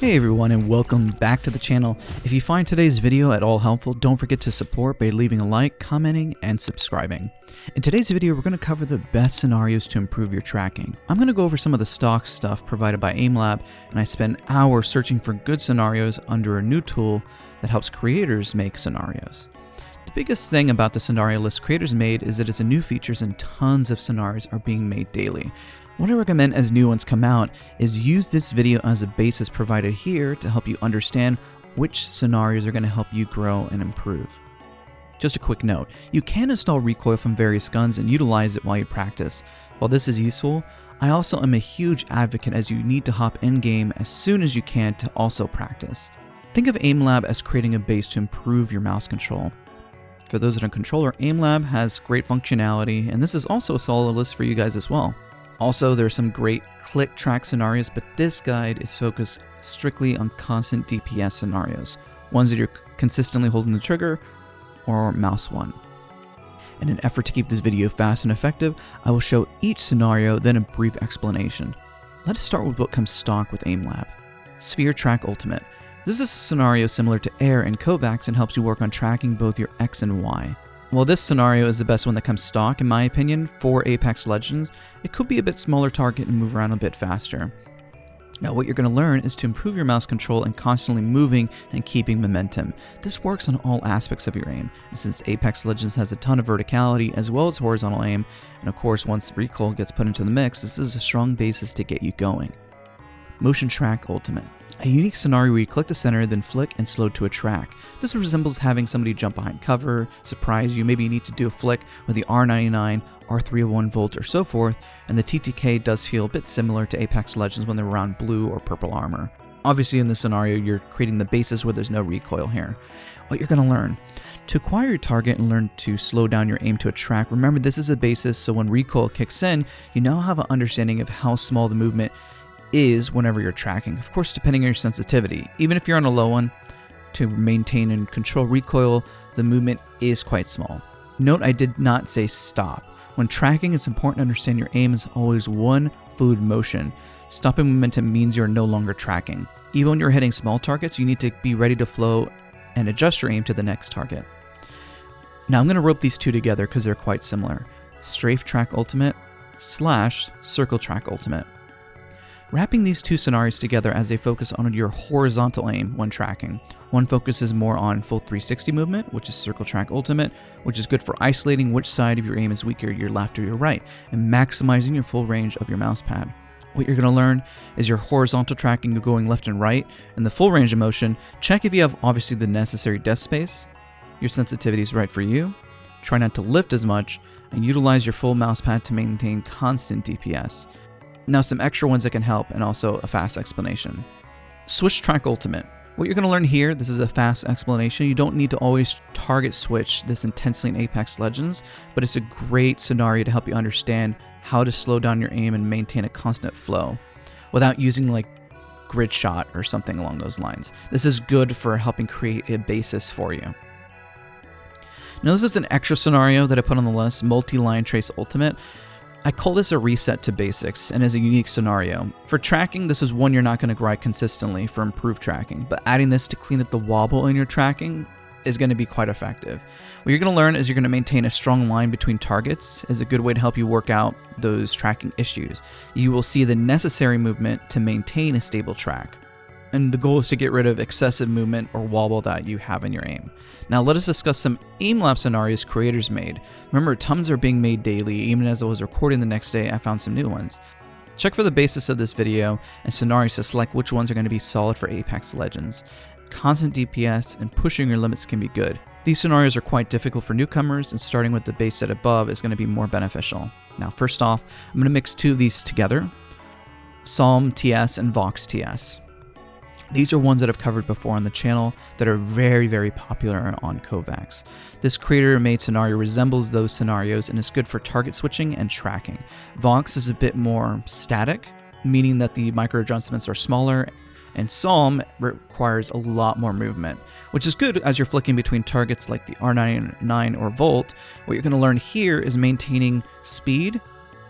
Hey everyone, and welcome back to the channel. If you find today's video at all helpful, don't forget to support by leaving a like, commenting, and subscribing. In today's video, we're going to cover the best scenarios to improve your tracking. I'm going to go over some of the stock stuff provided by Aimlab, and I spent hours searching for good scenarios under a new tool that helps creators make scenarios. The biggest thing about the scenario list creators made is that it's a new features and tons of scenarios are being made daily. What I recommend as new ones come out is use this video as a basis provided here to help you understand which scenarios are going to help you grow and improve. Just a quick note, you can install recoil from various guns and utilize it while you practice. While this is useful, I also am a huge advocate as you need to hop in game as soon as you can to also practice. Think of Aimlab as creating a base to improve your mouse control. For those that are controller, Aimlab has great functionality, and this is also a solid list for you guys as well. Also, there are some great click track scenarios, but this guide is focused strictly on constant DPS scenarios, ones that you're consistently holding the trigger or mouse 1. In an effort to keep this video fast and effective, I will show each scenario, then a brief explanation. Let us start with what comes stock with Aimlab. Sphere Track Ultimate. This is a scenario similar to Air and Kovacs and helps you work on tracking both your X and Y. While this scenario is the best one that comes stock, in my opinion, for Apex Legends, it could be a bit smaller target and move around a bit faster. Now what you're going to learn is to improve your mouse control and constantly moving and keeping momentum. This works on all aspects of your aim, and since Apex Legends has a ton of verticality as well as horizontal aim, and of course once recoil gets put into the mix, this is a strong basis to get you going. Motion Track Ultimate. A unique scenario where you click the center, then flick and slow to a track. This resembles having somebody jump behind cover, surprise you, maybe you need to do a flick with the R99, R301 Volt or so forth, and the TTK does feel a bit similar to Apex Legends when they're around blue or purple armor. Obviously in this scenario, you're creating the basis where there's no recoil here. What you're going to learn. To acquire your target and learn to slow down your aim to a track, remember this is a basis so when recoil kicks in, you now have an understanding of how small the movement is whenever you're tracking, of course depending on your sensitivity. Even if you're on a low one, to maintain and control recoil, the movement is quite small. Note I did not say stop. When tracking, it's important to understand your aim is always one fluid motion. Stopping momentum means you're no longer tracking. Even when you're hitting small targets, you need to be ready to flow and adjust your aim to the next target. Now I'm going to rope these two together because they're quite similar. Strafe Track Ultimate / Circle Track Ultimate. Wrapping these two scenarios together as they focus on your horizontal aim when tracking. One focuses more on full 360 movement, which is Circle Track Ultimate, which is good for isolating which side of your aim is weaker, your left or your right, and maximizing your full range of your mouse pad. What you're going to learn is your horizontal tracking going left and right, and the full range of motion. Check if you have obviously the necessary desk space, your sensitivity is right for you, try not to lift as much, and utilize your full mouse pad to maintain constant DPS. Now some extra ones that can help and also a fast explanation. Switch Track Ultimate. What you're going to learn here, this is a fast explanation. You don't need to always target switch this intensely in Apex Legends, but it's a great scenario to help you understand how to slow down your aim and maintain a constant flow without using like grid shot or something along those lines. This is good for helping create a basis for you. Now this is an extra scenario that I put on the list, Multi-Line Trace Ultimate. I call this a reset to basics and is a unique scenario. For tracking, this is one you're not going to grind consistently for improved tracking, but adding this to clean up the wobble in your tracking is going to be quite effective. What you're going to learn is you're going to maintain a strong line between targets is a good way to help you work out those tracking issues. You will see the necessary movement to maintain a stable track. And the goal is to get rid of excessive movement or wobble that you have in your aim. Now let us discuss some Aimlab scenarios creators made. Remember, tons are being made daily. Even as I was recording the next day, I found some new ones. Check for the basis of this video and scenarios to select which ones are going to be solid for Apex Legends. Constant DPS and pushing your limits can be good. These scenarios are quite difficult for newcomers, and starting with the base set above is going to be more beneficial. Now first off, I'm going to mix two of these together, Psalm TS and Vox TS. These are ones that I've covered before on the channel that are very, very popular on Kovacs. This creator-made scenario resembles those scenarios and is good for target switching and tracking. Vox is a bit more static, meaning that the micro adjustments are smaller, and Psalm requires a lot more movement, which is good as you're flicking between targets like the R99 or Volt. What you're going to learn here is maintaining speed,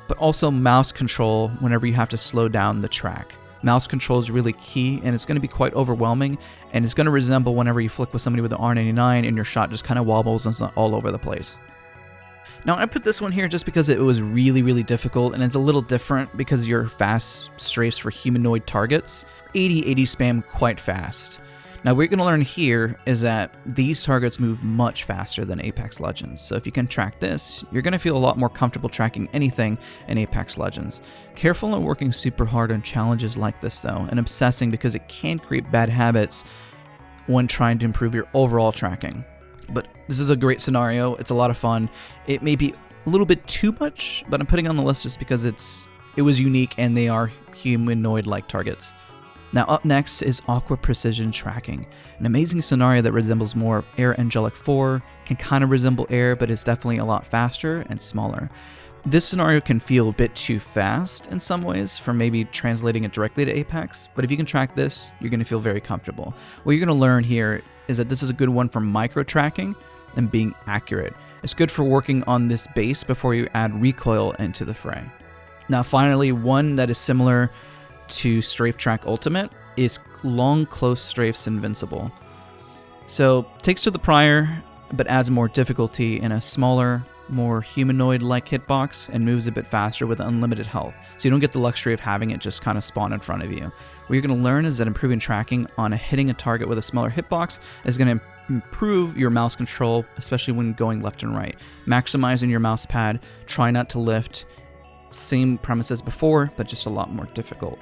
but also mouse control whenever you have to slow down the track. Mouse control is really key, and it's going to be quite overwhelming, and it's going to resemble whenever you flick with somebody with the R99 and your shot just kind of wobbles and it's all over the place. Now, I put this one here just because it was really difficult, and it's a little different because your fast strafes for humanoid targets. 80-80 spam quite fast. Now, what you're going to learn here is that these targets move much faster than Apex Legends, so if you can track this, you're going to feel a lot more comfortable tracking anything in Apex Legends. Careful in working super hard on challenges like this though, and obsessing, because it can create bad habits when trying to improve your overall tracking. But this is a great scenario, it's a lot of fun. It may be a little bit too much, but I'm putting it on the list just because it was unique and they are humanoid-like targets. Now up next is Aqua Precision Tracking, an amazing scenario that resembles more Air Angelic 4, can kind of resemble Air, but it's definitely a lot faster and smaller. This scenario can feel a bit too fast in some ways for maybe translating it directly to Apex, but if you can track this, you're going to feel very comfortable. What you're going to learn here is that this is a good one for micro tracking and being accurate. It's good for working on this base before you add recoil into the fray. Now finally, one that is similar to Strafe Track Ultimate is Long Close Strafes Invincible. So takes to the prior, but adds more difficulty in a smaller, more humanoid-like hitbox, and moves a bit faster with unlimited health, so you don't get the luxury of having it just kind of spawn in front of you. What you're going to learn is that improving tracking on hitting a target with a smaller hitbox is going to improve your mouse control, especially when going left and right. Maximizing your mouse pad, try not to lift. Same premise as before, but just a lot more difficult.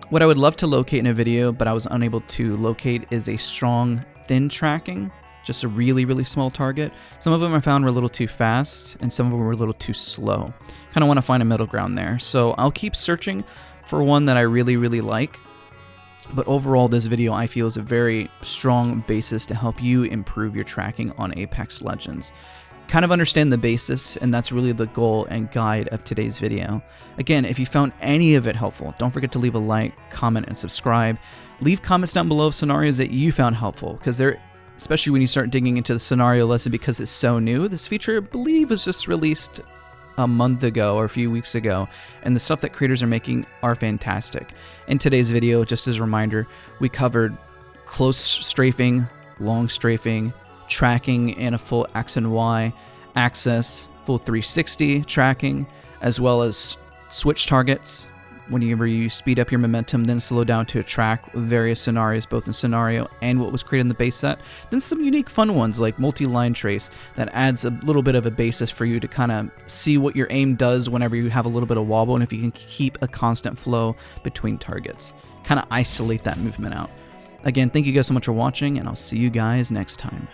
What I would love to locate in a video, but I was unable to locate, is a strong, thin tracking. Just a really small target. Some of them I found were a little too fast, and some of them were a little too slow. Kind of want to find a middle ground there. So I'll keep searching for one that I really like. But overall, this video I feel is a very strong basis to help you improve your tracking on Apex Legends. Kind of understand the basis, and that's really the goal and guide of today's video. Again, if you found any of it helpful, don't forget to leave a like, comment, and subscribe. Leave comments down below of scenarios that you found helpful, because they're, especially when you start digging into the scenario lesson, because it's so new. This feature, I believe, was just released a month ago or a few weeks ago, and the stuff that creators are making are fantastic. In today's video, just as a reminder, we covered close strafing, long strafing, tracking in a full X and Y axis, full 360 tracking, as well as switch targets. Whenever you speed up your momentum, then slow down to a track with various scenarios, both in scenario and what was created in the base set. Then some unique fun ones like multi-line trace that adds a little bit of a basis for you to kind of see what your aim does whenever you have a little bit of wobble, and if you can keep a constant flow between targets. Kind of isolate that movement out. Again, thank you guys so much for watching, and I'll see you guys next time.